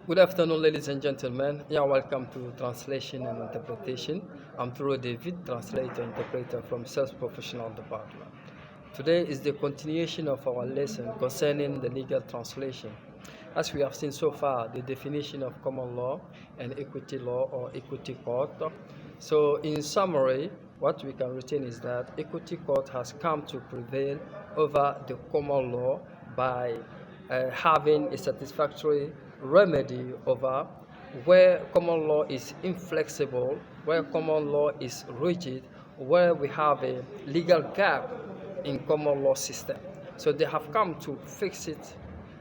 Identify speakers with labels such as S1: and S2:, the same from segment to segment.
S1: Good afternoon, ladies and gentlemen. Yeah, welcome to Translation and Interpretation. I'm Turo David, translator interpreter from Sales Professional Department. Today is the continuation of our lesson concerning the legal translation. As we have seen so far, the definition of common law and equity law or equity court. So, in summary, what we can retain is that equity court has come to prevail over the common law by having a satisfactory remedy over where common law is inflexible, where common law is rigid, where we have a legal gap in common law system. So they have come to fix it,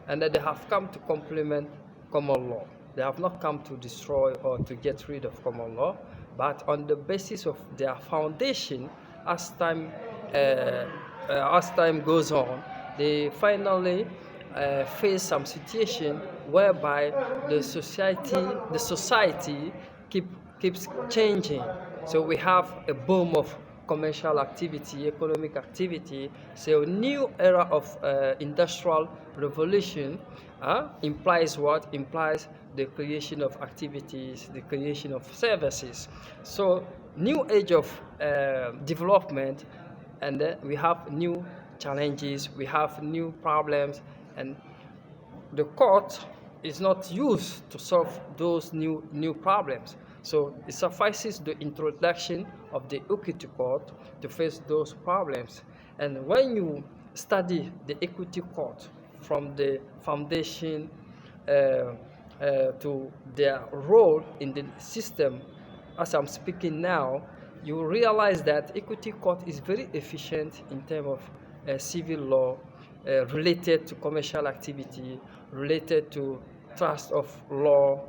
S1: and then they have come to complement common law. They have not come to destroy or to get rid of common law, but on the basis of their foundation, as time goes on, they finally face some situation whereby the society keeps changing. So we have a boom of commercial activity, economic activity. So new era of industrial revolution implies what? Implies the creation of activities, the creation of services. So new age of development, and then we have new challenges, we have new problems, and the court is not used to solve those new problems. So it suffices the introduction of the equity court to face those problems. And when you study the equity court from the foundation to their role in the system, as I'm speaking now, you realize that equity court is very efficient in terms of civil law, related to commercial activity, related to trust of law,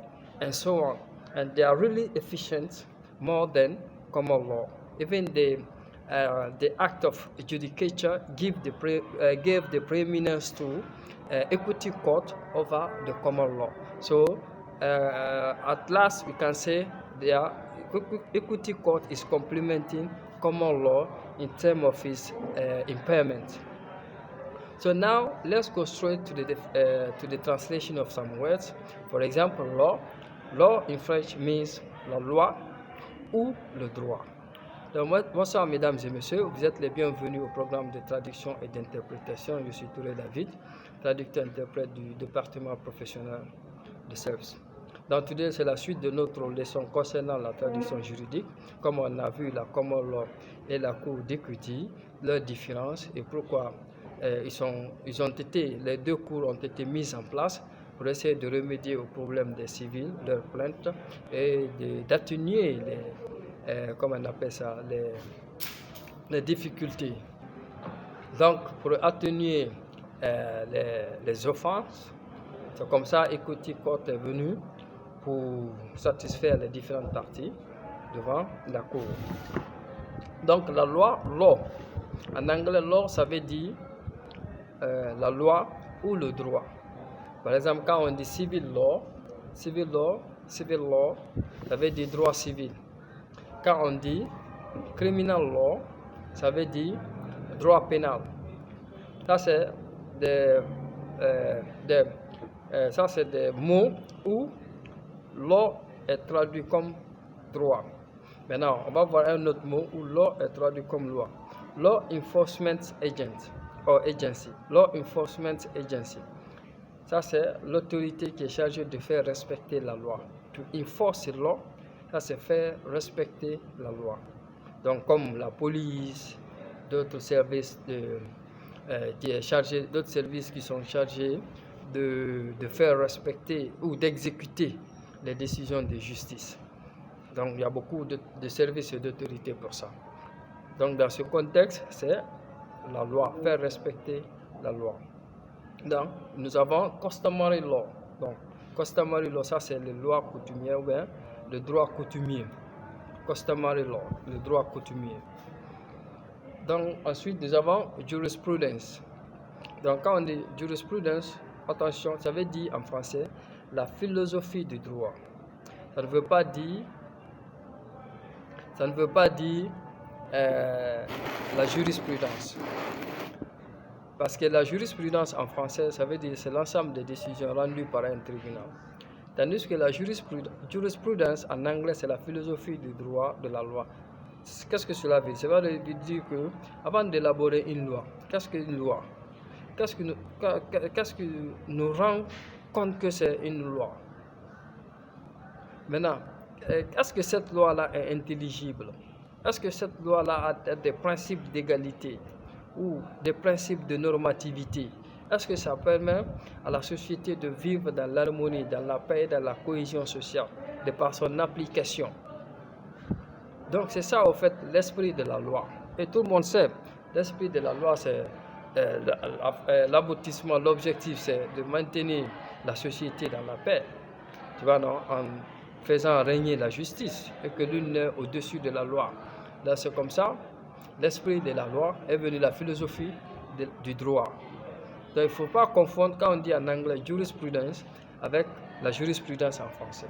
S1: and so on. And they are really efficient more than common law. Even the act of judicature gave the preeminence to equity court over the common law. So at last we can say their equity court is complementing common law in terms of its impairment. So now let's go straight to the translation of some words. For example, law. Law in French means la loi ou le droit. Donc, bonsoir mesdames et messieurs, vous êtes les bienvenus au programme de traduction et d'interprétation. Je suis Touré David, traducteur-interprète du département professionnel de SELS. Donc, today, c'est la suite de notre leçon concernant la traduction juridique. Comme on a vu la common law et la cour d'equity, leurs différences et pourquoi les deux cours ont été mis en place pour essayer de remédier aux problèmes des civils, leurs plaintes, et d'atténuer les difficultés. Donc, pour atténuer les offenses, c'est comme ça Equity Court est venu pour satisfaire les différentes parties devant la cour. Donc, la loi, law. En anglais, law, ça veut dire la loi ou le droit. Par exemple, quand on dit civil law, ça veut dire droit civil. Quand on dit criminal law, ça veut dire droit pénal. Ça, c'est des mots où law est traduit comme droit. Maintenant, on va voir un autre mot où law est traduit comme loi. Law enforcement agent. Or agency, law enforcement agency. Ça, c'est l'autorité qui est chargée de faire respecter la loi. To enforce the law, ça, c'est faire respecter la loi. Donc, comme la police, d'autres services d'autres services qui sont chargés de faire respecter ou d'exécuter les décisions de justice. Donc, il y a beaucoup de services et d'autorités pour ça. Donc, dans ce contexte, c'est la loi, faire respecter la loi. Donc, nous avons customary law. Donc, customary law, ça c'est les lois coutumières ou bien le droit coutumier. Customary law, le droit coutumier. Donc, ensuite, nous avons jurisprudence. Donc, quand on dit jurisprudence, attention, ça veut dire en français la philosophie du droit. Ça ne veut pas dire la jurisprudence. Parce que la jurisprudence en français, ça veut dire c'est l'ensemble des décisions rendues par un tribunal. Tandis que la jurisprudence en anglais, c'est la philosophie du droit de la loi. Qu'est-ce que cela veut dire? Cela veut dire que avant d'élaborer une loi, qu'est-ce qu'une loi? Qu'est-ce que nous rend compte que c'est une loi? Maintenant, est-ce que cette loi-là est intelligible? Est-ce que cette loi-là a des principes d'égalité ou des principes de normativité? Est-ce que ça permet à la société de vivre dans l'harmonie, dans la paix, dans la cohésion sociale, de par son application? Donc c'est ça, au fait, l'esprit de la loi. Et tout le monde sait, l'esprit de la loi, c'est l'aboutissement, l'objectif, c'est de maintenir la société dans la paix, tu vois, non, en faisant régner la justice et que l'une n'est au-dessus de la loi. Là, c'est comme ça, l'esprit de la loi est venu la philosophie du droit. Donc, il ne faut pas confondre, quand on dit en anglais jurisprudence, avec la jurisprudence en français.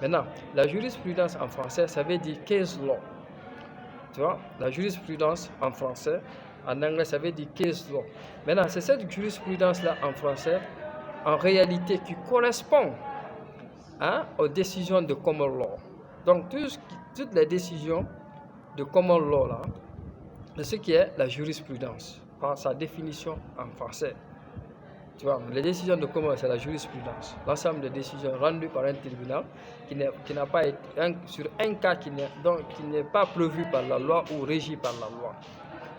S1: Maintenant, la jurisprudence en français, ça veut dire case law. Tu vois, la jurisprudence en français, en anglais, ça veut dire case law. Maintenant, c'est cette jurisprudence-là en français, en réalité, qui correspond aux décisions de common law. Donc, toutes les décisions de common law, là, c'est ce qui est la jurisprudence, par sa définition en français. Tu vois, les décisions de common law, c'est la jurisprudence. L'ensemble des décisions rendues par un tribunal qui n'a pas été sur un cas qui n'est pas prévu par la loi ou régi par la loi.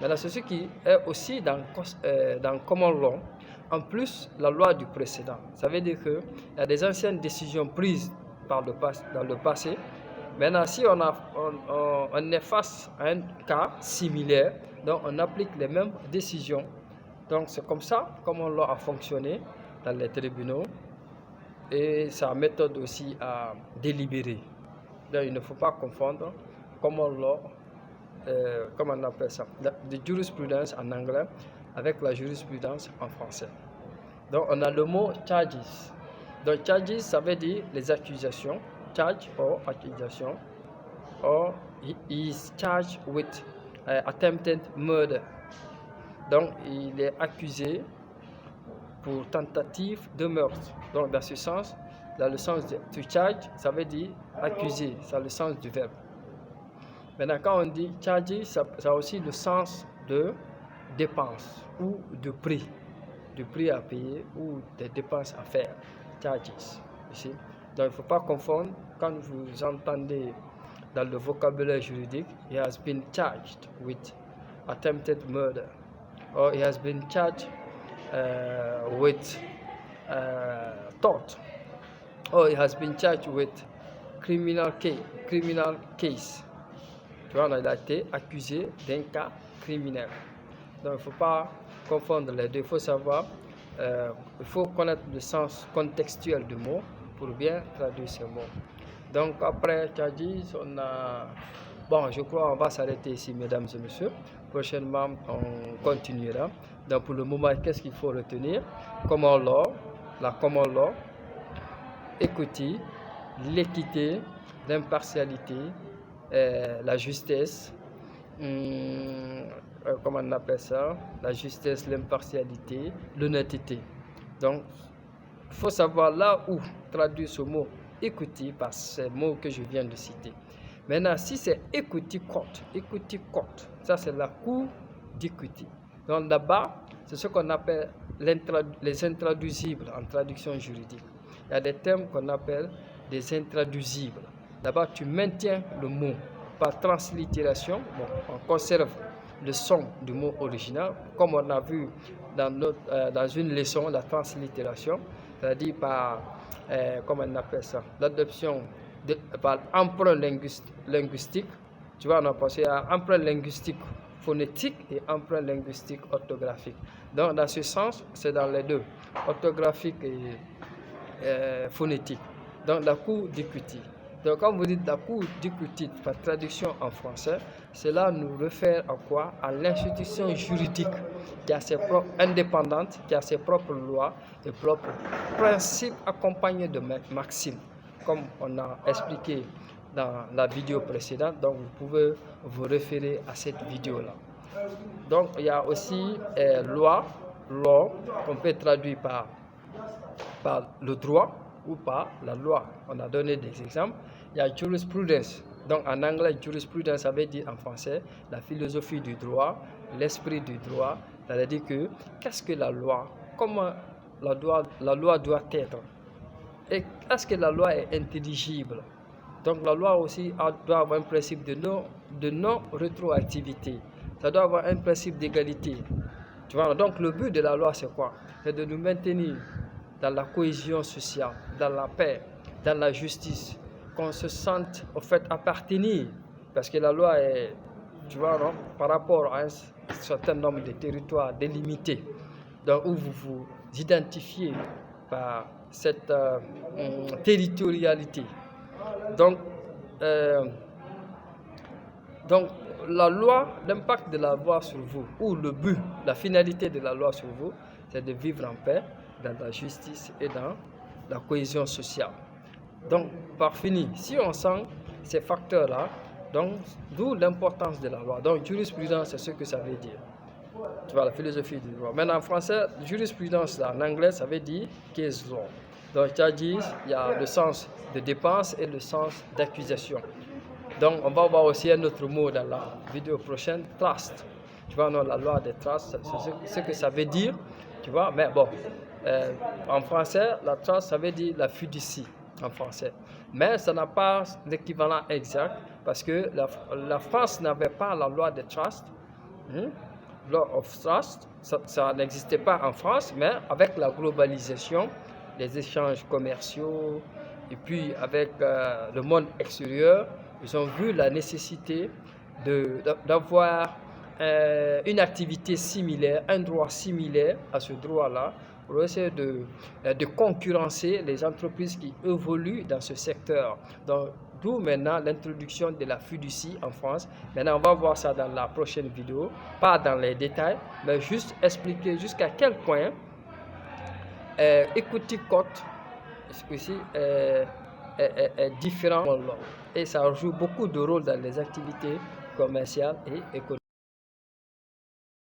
S1: Maintenant, c'est ce qui est aussi dans common law. En plus, la loi du précédent. Ça veut dire qu'il y a des anciennes décisions prises dans le passé. Maintenant, si on est face à un cas similaire, donc on applique les mêmes décisions. Donc c'est comme ça, common law a fonctionné dans les tribunaux et sa méthode aussi à délibérer. Donc il ne faut pas confondre common law, comment on appelle ça, la jurisprudence en anglais avec la jurisprudence en français. Donc on a le mot charges. Donc charges, ça veut dire les accusations. Charge or accusation. Or he is charged with attempted murder. Donc il est accusé pour tentative de meurtre. Donc dans ce sens, dans le sens de to charge, ça veut dire accuser, c'est le sens du verbe. Maintenant, quand on dit charge, ça a aussi le sens de dépense ou de prix à payer ou des dépenses à faire. Charges, ici. Donc il ne faut pas confondre quand vous entendez dans le vocabulaire juridique, he has been charged with attempted murder, or he has been charged with tort, or he has been charged with criminal case. Tu vois, il a été accusé d'un cas criminel. Donc il ne faut pas confondre les deux. Il faut savoir, il faut connaître le sens contextuel du mot pour bien traduire ces mots. Donc après charges, on a... Bon, je crois qu'on va s'arrêter ici, mesdames et messieurs. Prochainement, on continuera. Donc pour le moment, qu'est-ce qu'il faut retenir? Common law, la common law, equity, l'équité, l'impartialité, la justesse, comment on appelle ça? La justesse, l'impartialité, l'honnêteté. Donc, il faut savoir là où traduire ce mot equity par ces mots que je viens de citer. Maintenant, si c'est equity court, ça c'est la cour d'equity. Donc là-bas, c'est ce qu'on appelle les intraduisibles en traduction juridique. Il y a des termes qu'on appelle des intraduisibles. Là-bas, tu maintiens le mot par translittération. Bon, on conserve le son du mot original, comme on a vu dans une leçon, la translittération, c'est-à-dire par, comment on appelle ça, l'adoption par emprunt linguistique. Tu vois, on a passé à emprunt linguistique phonétique et emprunt linguistique orthographique. Donc, dans ce sens, c'est dans les deux, orthographique et phonétique. Donc, la cour d'equity. Donc, quand vous dites la cour d'equity par traduction en français, cela nous réfère à quoi? À l'institution juridique qui a ses propres indépendantes, qui a ses propres lois et propres principes accompagnés de maximes, comme on a expliqué dans la vidéo précédente. Donc, vous pouvez vous référer à cette vidéo-là. Donc, il y a aussi law, qu'on peut traduire par le droit. ou par la loi. On a donné des exemples. Il y a jurisprudence. Donc en anglais, jurisprudence, ça veut dire en français la philosophie du droit, l'esprit du droit. C'est-à-dire que qu'est-ce que la loi? Comment la loi doit être? Et est-ce que la loi est intelligible? Donc la loi aussi doit avoir un principe de non-rétroactivité. Ça doit avoir un principe d'égalité. Tu vois, donc le but de la loi, c'est quoi? C'est de nous maintenir dans la cohésion sociale, dans la paix, dans la justice, qu'on se sente au fait appartenir. Parce que la loi est, tu vois, non, par rapport à un certain nombre de territoires délimités, donc où vous vous identifiez par cette territorialité. Donc, la loi, l'impact de la loi sur vous, ou le but, la finalité de la loi sur vous, c'est de vivre en paix, dans la justice et dans la cohésion sociale. Donc, par fini, si on sent ces facteurs-là, donc d'où l'importance de la loi. Donc, jurisprudence, c'est ce que ça veut dire. Tu vois, la philosophie du droit. Maintenant, en français, jurisprudence, là, en anglais, ça veut dire case law. Donc, c'est-à-dire, il y a le sens de dépense et le sens d'accusation. Donc, on va voir aussi un autre mot dans la vidéo prochaine, trust. Tu vois, non, la loi des trusts, c'est ce que ça veut dire, tu vois. Mais bon, en français, la trust, ça veut dire la fiducie, en français. Mais ça n'a pas l'équivalent exact, parce que la France n'avait pas la loi des trusts. Law of Trust, ça n'existait pas en France, mais avec la globalisation, les échanges commerciaux, et puis avec le monde extérieur, ils ont vu la nécessité d'avoir une activité similaire, un droit similaire à ce droit-là, pour essayer de concurrencer les entreprises qui évoluent dans ce secteur. Donc, d'où maintenant l'introduction de la fiducie en France. Maintenant, on va voir ça dans la prochaine vidéo, pas dans les détails, mais juste expliquer jusqu'à quel point equity cote ici est différent. Et ça joue beaucoup de rôle dans les activités commerciales et économiques.